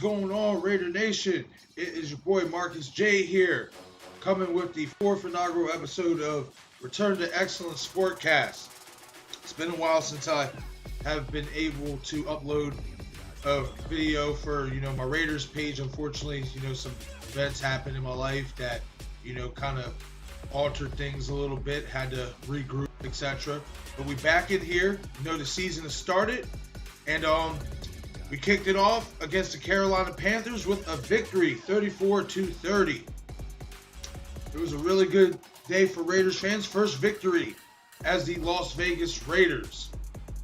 going on, Raider Nation? It is your boy Marcus J here, coming with the fourth inaugural episode of Return to Excellence Sportcast. It's been a while since I have been able to upload a video for, my Raiders page. Unfortunately, some events happened in my life that, kind of altered things a little bit, had to regroup, etc. But we back in here. The season has started, and we kicked it off against the Carolina Panthers with a victory, 34-30. It was a really good day for Raiders fans. First victory as the Las Vegas Raiders.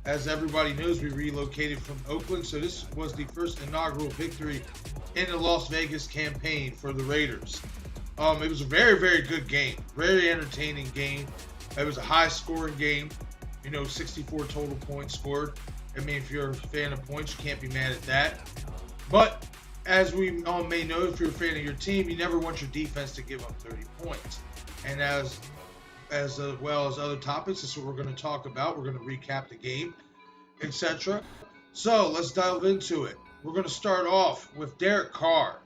As everybody knows, we relocated from Oakland, so this was the first inaugural victory in the Las Vegas campaign for the Raiders. It was a very, very good game. Very entertaining game. It was a high-scoring game. 64 total points scored. I mean, if you're a fan of points, you can't be mad at that. But as we all may know, if you're a fan of your team, you never want your defense to give up 30 points. And as well as other topics, this is what we're going to talk about. We're going to recap the game, etc. So let's dive into it. We're going to start off with Derek Carr.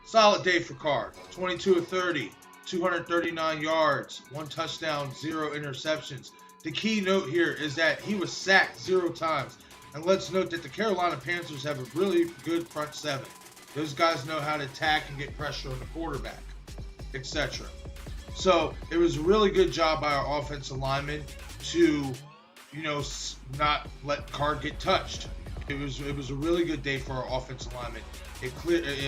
Solid day for Carr. 22 of 30, 239 yards, 1 touchdown, 0 interceptions. The key note here is that he was sacked 0 times. And let's note that the Carolina Panthers have a really good front seven. Those guys know how to attack and get pressure on the quarterback, etc. So it was a really good job by our offensive linemen to, not let Carr get touched. It was a really good day for our offensive linemen. It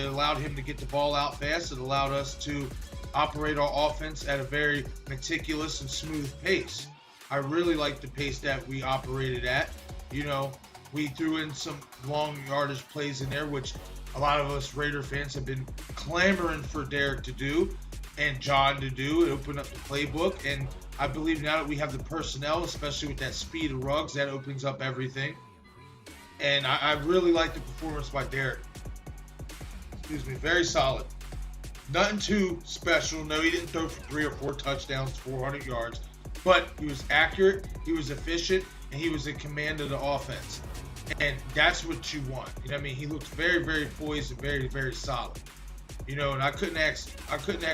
allowed him to get the ball out fast. It allowed us to operate our offense at a very meticulous and smooth pace. I really like the pace that we operated at. We threw in some long yardage plays in there, which a lot of us Raider fans have been clamoring for Derek to do and John to do. It opened up the playbook, and I believe now that we have the personnel, especially with that speed of Ruggs, that opens up everything. And I really like the performance by Derek. Very solid. Nothing too special. No, he didn't throw for 3 or 4 touchdowns, 400 yards. But he was accurate, he was efficient, and he was in command of the offense. And that's what you want. He looked very, very poised and very, very solid. And I couldn't ask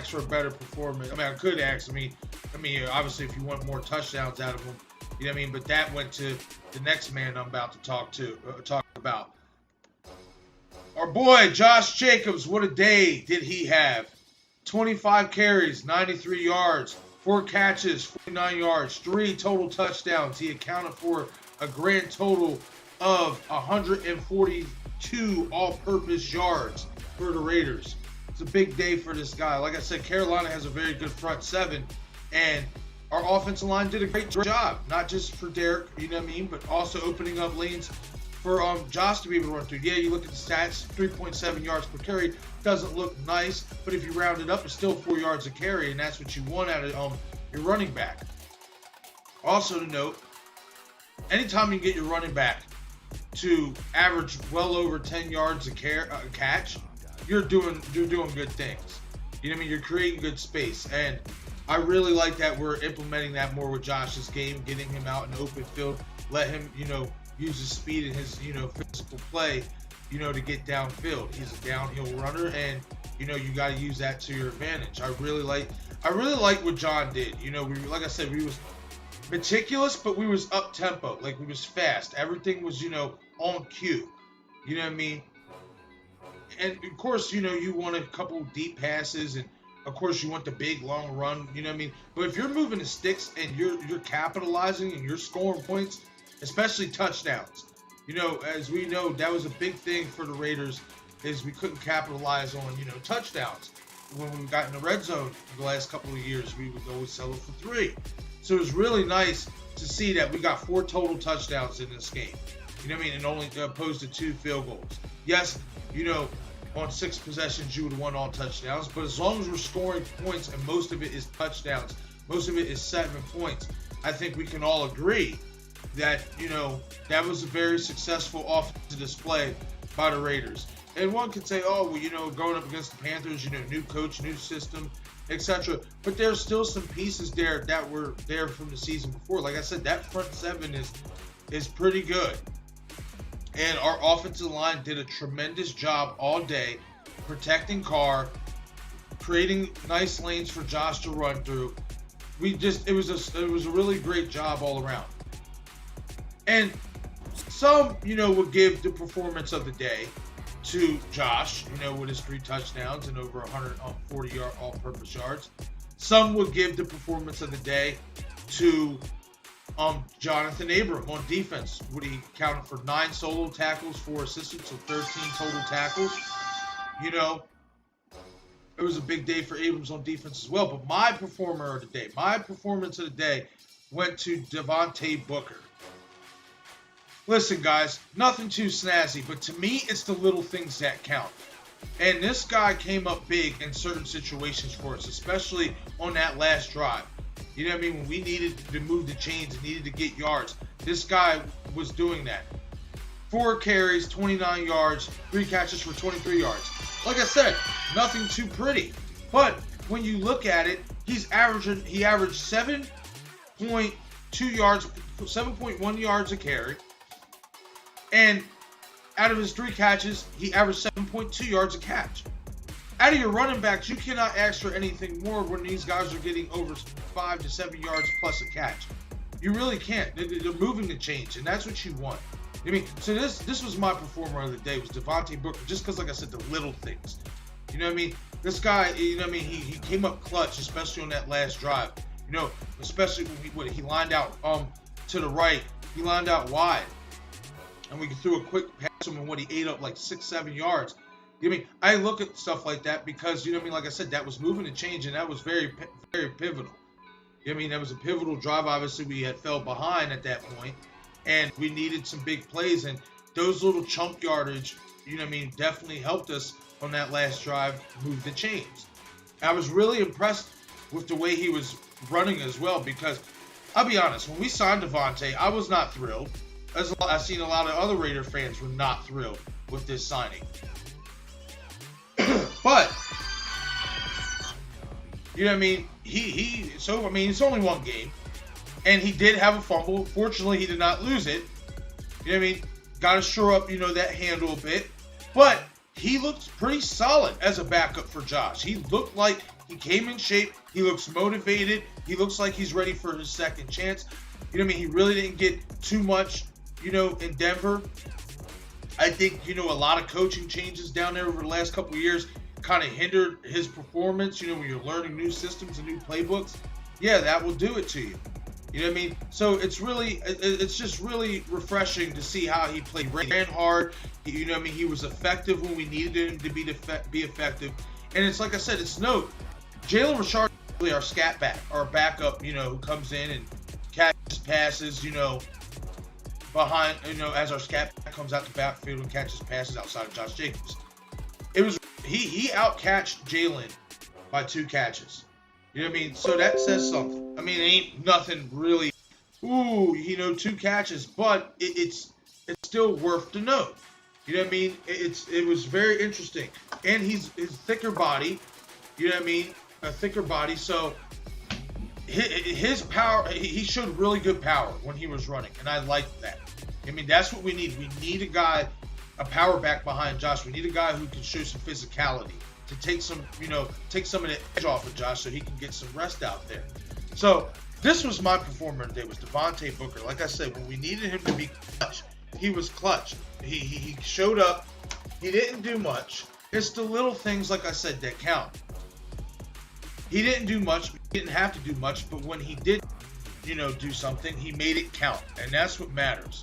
for a better performance. I could ask. Obviously, if you want more touchdowns out of him, But that went to the next man I'm about to talk about. Our boy Josh Jacobs. What a day did he have? 25 carries, 93 yards, 4 catches, 49 yards, 3 total touchdowns. He accounted for a grand total of 142 all-purpose yards for the Raiders. It's a big day for this guy. Like I said, Carolina has a very good front seven, and our offensive line did a great job, not just for Derek, but also opening up lanes for Josh to be able to run through. Yeah, you look at the stats, 3.7 yards per carry. Doesn't look nice, but if you round it up, it's still 4 yards a carry, and that's what you want out of your running back. Also to note, anytime you get your running back to average well over 10 yards a catch, you're doing good things. You're creating good space, and I really like that we're implementing that more with Josh's game, getting him out in the open field, let him, use his speed and his, physical play, to get downfield. He's a downhill runner, and you got to use that to your advantage. I really like what John did. Like I said, we was meticulous, but we was up tempo. Like, we was fast. Everything was, on cue. And of course, you want a couple deep passes, and of course you want the big long run. But if you're moving the sticks and you're capitalizing and you're scoring points, especially touchdowns. As we know, that was a big thing for the Raiders, is we couldn't capitalize on, touchdowns. When we got in the red zone the last couple of years, we would always settle for 3. So it was really nice to see that we got 4 total touchdowns in this game. And only opposed to 2 field goals. Yes, on 6 possessions, you would have won all touchdowns. But as long as we're scoring points, and most of it is touchdowns, most of it is 7 points, I think we can all agree that, that was a very successful offensive display by the Raiders. And one could say, going up against the Panthers, new coach, new system, etc. But there's still some pieces there that were there from the season before. Like I said, that front seven is pretty good. And our offensive line did a tremendous job all day protecting Carr, creating nice lanes for Josh to run through. It was a really great job all around. And some, would give the performance of the day to Josh, with his 3 touchdowns and over 140 all-purpose yards. Some would give the performance of the day to Jonathan Abram on defense. He accounted for 9 solo tackles, 4 assistants, so 13 total tackles. It was a big day for Abrams on defense as well. But my performance of the day went to Devontae Booker. Listen, guys, nothing too snazzy, but to me, it's the little things that count. And this guy came up big in certain situations for us, especially on that last drive. You know what I mean? When we needed to move the chains and needed to get yards, this guy was doing that. 4 carries, 29 yards, 3 catches for 23 yards. Like I said, nothing too pretty. But when you look at it, he averaged 7.2 yards, 7.1 yards a carry. And out of his 3 catches, he averaged 7.2 yards a catch. Out of your running backs, you cannot ask for anything more when these guys are getting over 5 to 7 yards plus a catch. You really can't. They're moving the chains, and that's what you want. So this was my performer of the day, was Devontae Booker, just because, like I said, the little things. You know what I mean? This guy, he came up clutch, especially on that last drive. Especially when he lined out to the right, he lined out wide. And we threw a quick pass him and he ate up like 6-7 yards. I look at stuff like that because, like I said, that was moving and changing. That was very, very pivotal. That was a pivotal drive. Obviously, we had fell behind at that point, and we needed some big plays. And those little chunk yardage, definitely helped us on that last drive move the chains. I was really impressed with the way he was running as well because, I'll be honest, when we signed Devontae, I was not thrilled. I've seen a lot of other Raider fans were not thrilled with this signing. But, it's only one game. And he did have a fumble. Fortunately, he did not lose it. Got to shore up, that handle a bit. But he looks pretty solid as a backup for Josh. He looked like he came in shape. He looks motivated. He looks like he's ready for his second chance. He really didn't get too much, in Denver. I think, a lot of coaching changes down there over the last couple of years kind of hindered his performance. When you're learning new systems and new playbooks, yeah, that will do it to you. So it's just really refreshing to see how he played. He ran hard. He was effective when we needed him to be effective. And it's like I said, it's note. Jalen Richard is really our scat back, our backup, who comes in and catches passes, behind, as our scat back comes out the backfield and catches passes outside of Josh Jacobs. He outcatched Jalen by 2 catches. So that says something. It ain't nothing really, 2 catches, but it's still worth to note. It was very interesting. And his thicker body, a thicker body. So his power, he showed really good power when he was running, and I liked that. That's what we need. We need a power back behind Josh. We need a guy who can show some physicality to take some of the edge off of Josh so he can get some rest out there. So this was my performer today, was Devontae Booker. Like I said, when we needed him to be clutch, he was clutch. He showed up. He didn't do much. It's the little things, like I said, that count. He didn't do much. He didn't have to do much, but when he did, do something, he made it count, and that's what matters.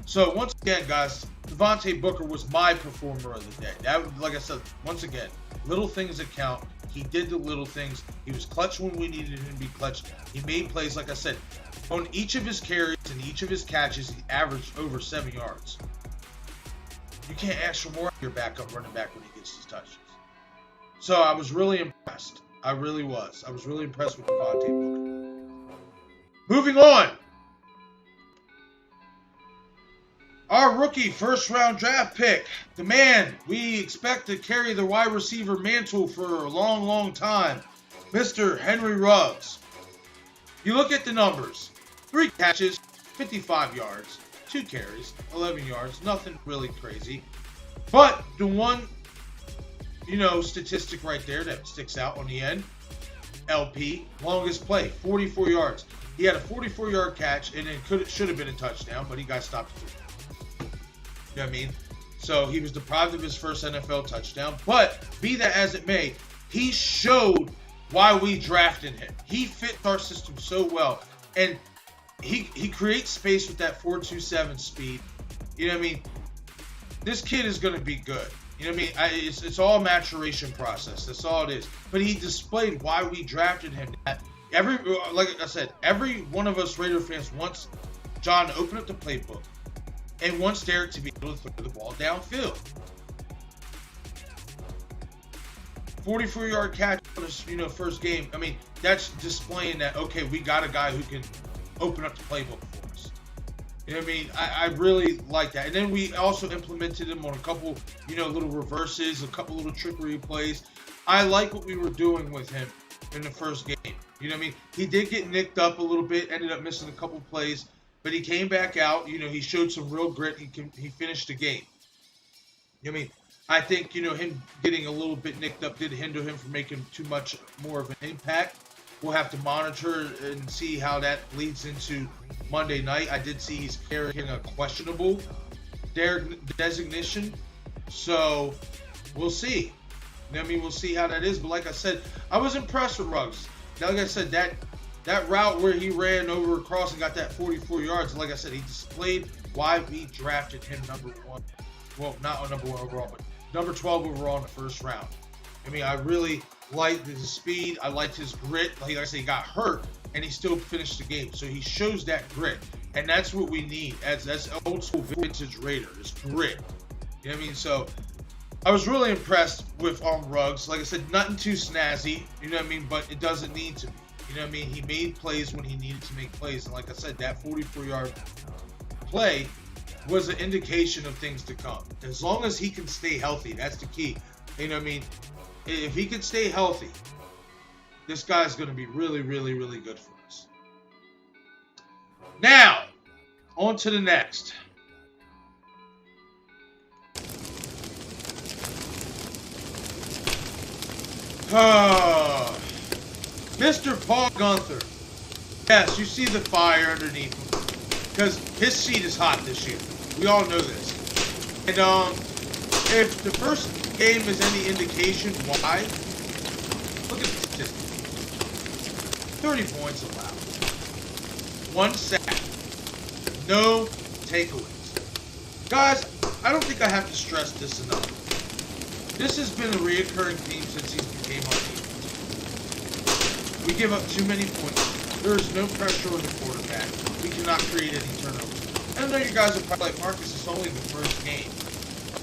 So once again, guys, Devontae Booker was my performer of the day. That, like I said, once again, little things that count. He did the little things. He was clutch when we needed him to be clutch. He made plays, like I said. On each of his carries and each of his catches, he averaged over 7 yards. You can't ask for more of your backup running back when he gets his touches. So I was really impressed. I really was. I was really impressed with Devontae Booker. Moving on. Our rookie first-round draft pick, the man we expect to carry the wide receiver mantle for a long, long time, Mr. Henry Ruggs. You look at the numbers. 3 catches, 55 yards. 2 carries, 11 yards, nothing really crazy. But the one, statistic right there that sticks out on the end, LP, longest play, 44 yards. He had a 44-yard catch, and it should have been a touchdown, but he got stopped. You know what I mean? So he was deprived of his first NFL touchdown. But be that as it may, he showed why we drafted him. He fit our system so well, and he creates space with that 4.27 speed. You know what I mean? This kid is going to be good. You know what I mean? It's all maturation process. That's all it is. But he displayed why we drafted him. Like I said, every one of us Raider fans wants John to open up the playbook and wants Derek to be able to throw the ball downfield. 44-yard catch on his, first game. I mean, that's displaying that, okay, we got a guy who can open up the playbook for us. You know what I mean? I really like that. And then we also implemented him on a couple, little reverses, a couple little trickery plays. I like what we were doing with him in the first game. You know what I mean? He did get nicked up a little bit, ended up missing a couple plays, but he came back out. He showed some real grit. He finished the game. You know what I mean? I think, him getting a little bit nicked up did hinder him from making too much more of an impact. We'll have to monitor and see how that leads into Monday night. I did see he's carrying a questionable designation. So we'll see. I mean, we'll see how that is. But like I said, I was impressed with Ruggs. Like I said, that route where he ran over across and got that 44 yards, like I said, he displayed why we drafted him number 1. Well, not on number 1 overall, but number 12 overall in the first round. I mean, I really liked his speed. I liked his grit. Like I said, he got hurt, and he still finished the game. So he shows that grit. And that's what we need. That's old school vintage Raider. It's grit. You know what I mean? So I was really impressed with Ruggs. Like I said, nothing too snazzy. You know what I mean? But it doesn't need to be. You know what I mean? He made plays when he needed to make plays. And like I said, that 44-yard play was an indication of things to come. As long as he can stay healthy, that's the key. You know what I mean? If he can stay healthy, this guy's going to be really, really, really good for us. Now, on to the next. Mr. Paul Gunther. Yes, you see the fire underneath him. Because his seat is hot this year. We all know this. And if the first game is any indication why, look at the statistics. 30 points allowed. 1 sack. No takeaways. Guys, I don't think I have to stress this enough. This has been a reoccurring theme since he became our team. We give up too many points. There is no pressure on the quarterback. We cannot create any turnovers. I know you guys are probably like, Marcus, it's only the first game.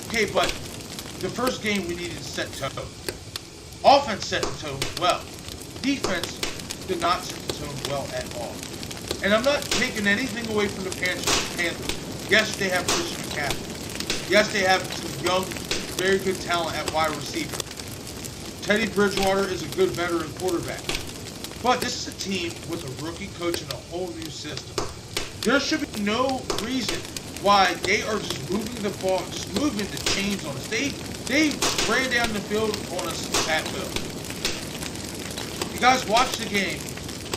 Okay, but the first game we needed to set tone. Offense set the tone well. Defense did not set the tone well at all. And I'm not taking anything away from the Panthers. Yes, they have Christian McCaffrey. Yes, they have some young, very good talent at wide receiver. Teddy Bridgewater is a good veteran quarterback. But this is a team with a rookie coach and a whole new system. There should be no reason why they are just moving the ball, just moving the chains on us. They ran down the field on us at will. You guys watch the game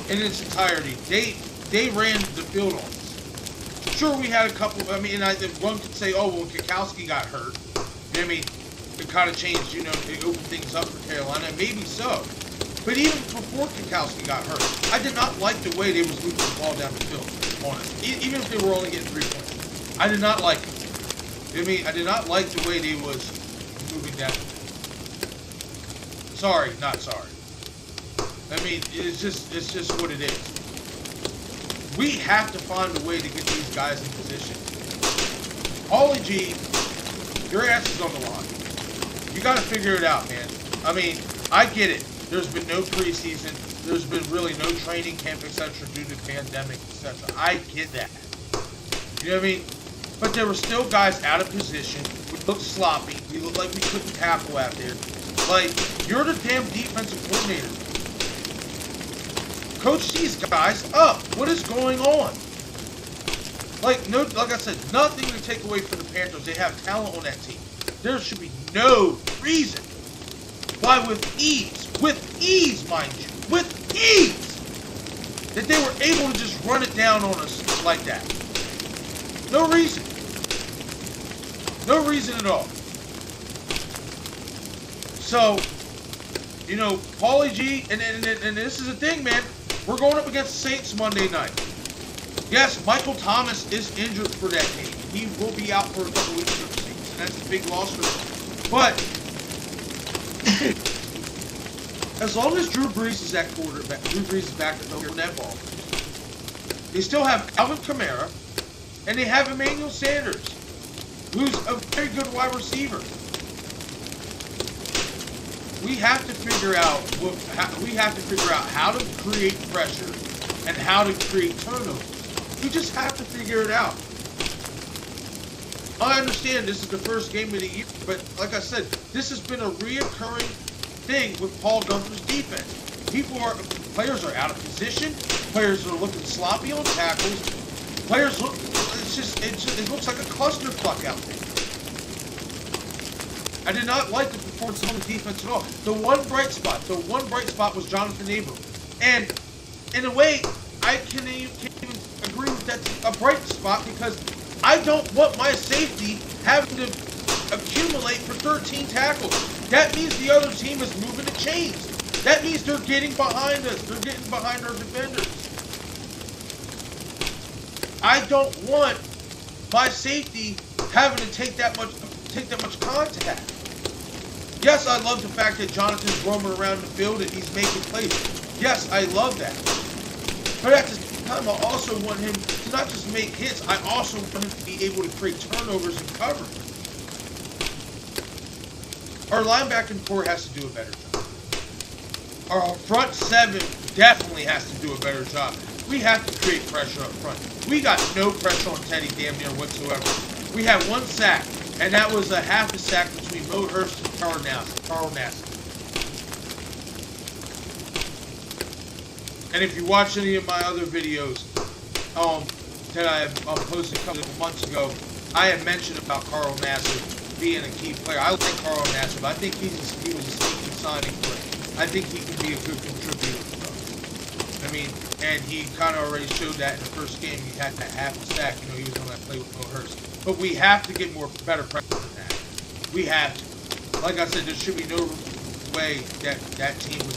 in its entirety. They ran the field on us. Sure, we had a couple. I mean, one could say, oh, well, Kikowski got hurt. You know what I mean? It kind of changed, it opened things up for Carolina. Maybe so. But even before Kikowski got hurt, I did not like the way they was moving the ball down the field on us. Even if they were only getting 3 points. I did not like it. You know what I mean? I did not like the way they was moving down. Sorry, not sorry. I mean, it's just what it is. We have to find a way to get these guys in position. Ollie G, your ass is on the line. You got to figure it out, man. I mean, I get it. There's been no preseason. There's been really no training camp, etc. due to the pandemic, etc. I get that. You know what I mean? But there were still guys out of position. We looked sloppy. We looked like we couldn't tackle out there. Like, you're the damn defensive coordinator. Coach these guys up. What is going on? Like I said, nothing to take away from the Panthers. They have talent on that team. There should be no reason why with ease, mind you, with ease, that they were able to just run it down on us like that. No reason. No reason at all. So, you know, Paulie G, and this is the thing, man. We're going up against the Saints Monday night. Yes, Michael Thomas is injured for that game. He will be out for a couple weeks for the Saints, and that's a big loss for them. But as long as Drew Brees is at quarterback, Drew Brees is back to throwing that ball. They still have Alvin Kamara, and they have Emmanuel Sanders, who's a very good wide receiver. We have to figure out how to create pressure and how to create turnovers. We just have to figure it out. I understand this is the first game of the year, but like I said, this has been a reoccurring thing with Paul Gunther's defense. Players are out of position. Players are looking sloppy on tackles. Players look. It looks like a clusterfuck out there. I did not like the performance on the defense at all. The one bright spot was Jonathan Abram. And in a way, I can't even agree with that's a bright spot because I don't want my safety having to accumulate for 13 tackles. That means the other team is moving the chains. That means they're getting behind us. They're getting behind our defenders. I don't want my safety having to take that much contact. Yes, I love the fact that Jonathan's roaming around the field and he's making plays. Yes, I love that. But at the same time, I also want him to not just make hits, I also want him to be able to create turnovers and cover. Our linebacking core has to do a better job. Our front seven definitely has to do a better job. We have to create pressure up front. We got no pressure on Teddy damn near whatsoever. We had one sack, and that was a half a sack between Mo Hurst and Carl Nassib. And if you watch any of my other videos that I have posted a couple of months ago, I had mentioned about Carl Nassib being a key player. I like Carl Nassib. I think he was a sneaky signing player. I think he can be a good contributor. I mean, and he kind of already showed that in the first game. He had that half a sack. You know, he was on that play with Mo Hurst. But we have to get better pressure than that. We have to. Like I said, there should be no way that team would